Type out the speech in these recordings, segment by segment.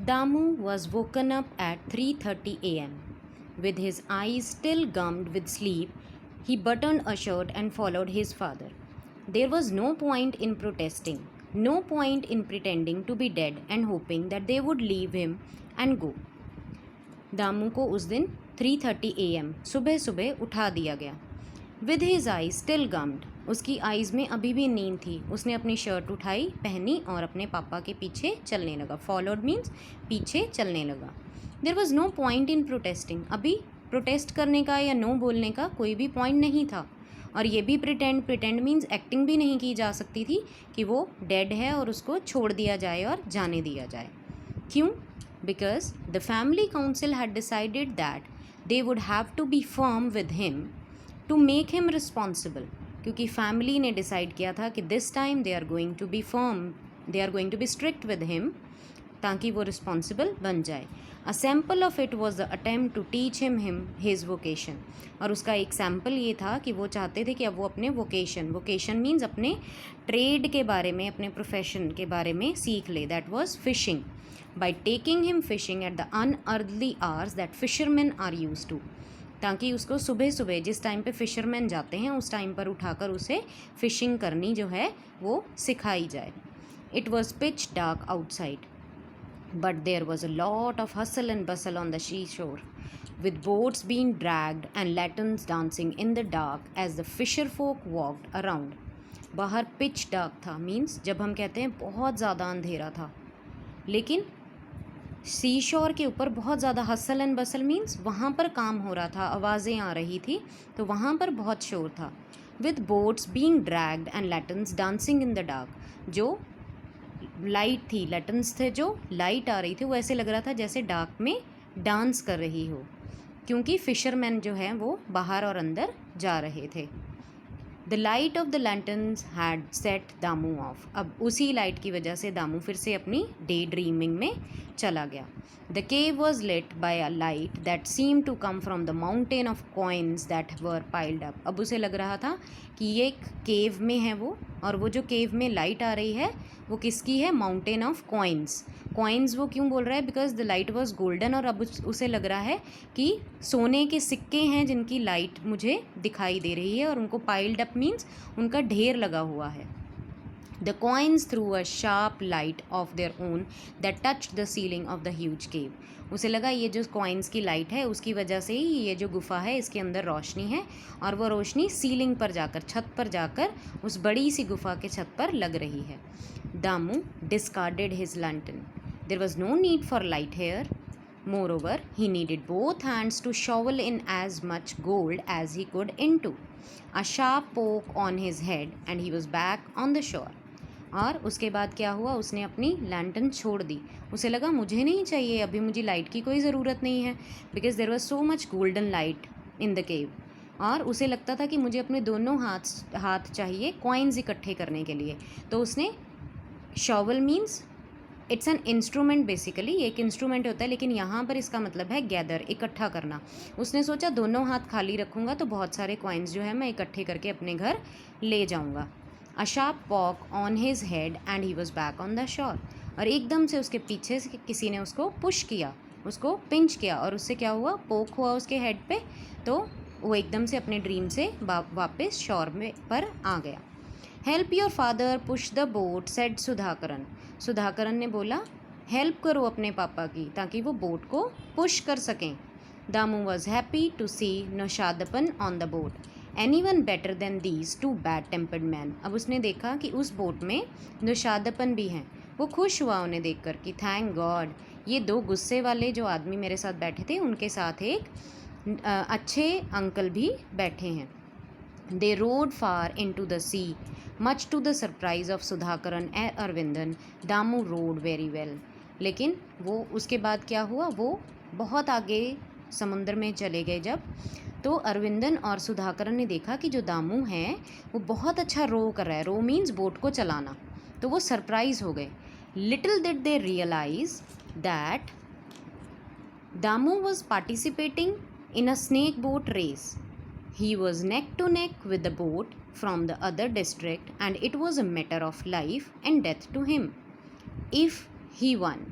Damu was woken up at 3:30 a.m. With his eyes still gummed with sleep, he buttoned a shirt and followed his father. There was no point in protesting, no point in pretending to be dead and hoping that they would leave him and go. Damu को उस दिन 3:30 AM सुबह सुबह उठा दिया गया. With his eyes still गम्ड, उसकी eyes में अभी भी नींद थी. उसने अपनी शर्ट उठाई, पहनी और अपने पापा के पीछे चलने लगा. फॉलोड मीन्स पीछे चलने लगा. There was no point in protesting, अभी प्रोटेस्ट करने का या नो बोलने का कोई भी पॉइंट नहीं था. और ये भी प्रिटेंड मीन्स एक्टिंग भी नहीं की जा सकती थी कि वो डेड है और उसको छोड़ दिया जाए और जाने दिया जाए. क्यों? Because the family council had decided that they would have to be firm with him to make him responsible. क्योंकि फैमिली ने डिसाइड किया था कि this time they are going to be firm, they are going to be strict with him, ताकि वो responsible बन जाए. A sample of it was the attempt to teach him his vocation. और उसका एक सैम्पल ये था कि वो चाहते थे कि अब वो अपने वोकेशन मीन्स अपने ट्रेड के बारे में, अपने प्रोफेशन के बारे में सीख ले. That was fishing. By taking him fishing at the unearthly hours that fisherman are use to, ताकि उसको सुबह सुबह जिस टाइम पे फिशरमैन जाते हैं उस टाइम पर उठाकर उसे फ़िशिंग करनी जो है वो सिखाई जाए. It was pitch dark outside, but there was a lot of hustle and bustle on the seashore, with boats being dragged and lanterns dancing in the dark as the fisher folk walked around. बाहर pitch dark था, means जब हम कहते हैं बहुत ज़्यादा अंधेरा था, लेकिन सी शोर के ऊपर बहुत ज़्यादा हसल एंड बसल मीन्स वहाँ पर काम हो रहा था, आवाज़ें आ रही थी, तो वहाँ पर बहुत शोर था. With boats being dragged and lanterns dancing in the dark, जो लाइट थी, लैटन्स थे जो लाइट आ रही थी, वो ऐसे लग रहा था जैसे डार्क में डांस कर रही हो, क्योंकि फिशरमैन जो हैं वो बाहर और अंदर जा रहे थे. The light of the lanterns had set Damu off. अब उसी लाइट की वजह से दामू फिर से अपनी डे ड्रीमिंग में चला गया. The cave was lit by a light that seem to come from the mountain of coins that were piled up. अब उसे लग रहा था कि ये एक केव में है वो, और वो जो केव में लाइट आ रही है वो किसकी है? Mountain of coins. कॉइन्स वो क्यों बोल रहा है? Because the light was golden, और अब उसे लग रहा है कि सोने के सिक्के हैं जिनकी लाइट मुझे दिखाई दे रही है, और उनको पाइल्ड अप मीन्स उनका ढेर लगा हुआ है. The coins threw a sharp light of their own that touched the ceiling of the huge cave. उसे लगा ये जो कॉइन्स की लाइट है उसकी वजह से ही ये जो गुफा है इसके अंदर रोशनी है, और वो रोशनी सीलिंग पर जाकर, छत पर जाकर उस बड़ी सी गुफा के छत पर लग रही है. Damu discarded his lantern. There was no need for light here. Moreover, he needed both hands to shovel in as much gold as he could into. A sharp poke on his head and he was back on the shore. और उसके बाद क्या हुआ? उसने अपनी lantern छोड़ दी. उसे लगा मुझे नहीं चाहिए, अभी मुझे लाइट की कोई ज़रूरत नहीं है, because there was so much golden light in the cave. और उसे लगता था कि मुझे अपने दोनों हाथ चाहिए कॉइन्स इकट्ठे करने के लिए. तो उसने shovel means it's an instrument, basically एक इंस्ट्रूमेंट होता है, लेकिन यहाँ पर इसका मतलब है गैदर, इकट्ठा करना. उसने सोचा दोनों हाथ खाली रखूँगा तो बहुत सारे कॉइन्स जो है मैं इकट्ठे करके अपने घर ले जाऊँगा. A sharp pock on his head and he was back on the shore. और एकदम से उसके पीछे से किसी ने उसको पुश किया, उसको पिंच किया, और उससे क्या हुआ? पोक हुआ उसके हेड पे, तो वो एकदम से अपने ड्रीम से वापस शोर में पर आ गया. Help your father push the boat said Sudhakaran. Sudhakaran ने बोला हेल्प करो अपने पापा की ताकि वो बोट को पुश कर सकें. Damu was happy to see नौशादपन on the boat. Anyone better than these two bad tempered man. अब उसने देखा कि उस बोट में नौशादपन भी हैं. वो खुश हुआ उन्हें देख कर कि थैंक गॉड, ये दो गुस्से वाले जो आदमी मेरे साथ बैठे थे उनके साथ एक अच्छे अंकल भी बैठे हैं. They rode far into the sea, much to the surprise of Sudhakaran and Arvindan. Damu rode very well. लेकिन वो उसके बाद क्या हुआ? वो बहुत आगे समुद्र में चले गए जब, तो अरविंदन और सुधाकरन ने देखा कि जो दामू है वो बहुत अच्छा रो कर रहा है. रो मीन्स बोट को चलाना. तो वो सरप्राइज हो गए. Little did they realise that Damu was participating in a snake boat race. He was neck to neck with the boat from the other district, and it was a matter of life and death to him if he won.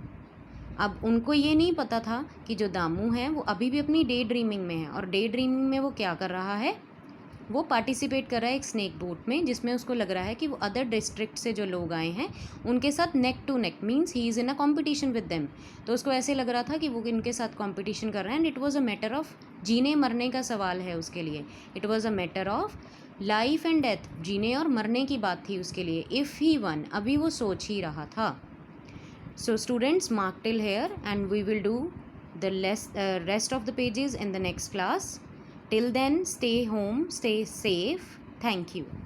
अब उनको ये नहीं पता था कि जो दामू है वो अभी भी अपनी डे ड्रीमिंग में है, और डे ड्रीमिंग में वो क्या कर रहा है, वो पार्टिसिपेट कर रहा है एक स्नेक बोट में, जिसमें उसको लग रहा है कि वो अदर डिस्ट्रिक्ट से जो लोग आए हैं उनके साथ neck to neck, means he is in a competition with them. तो उसको ऐसे लग रहा था कि वो इनके साथ कॉम्पिटिशन कर रहे हैं, and it was a matter of जीने मरने का सवाल है उसके लिए। It was a matter of life and death, जीने और मरने की बात थी उसके लिए। इफ़ ही वन, अभी वो सोच ही रहा था। So students, mark till here, and we will do the rest of the pages in the next class. Till then, stay home, stay safe. Thank you.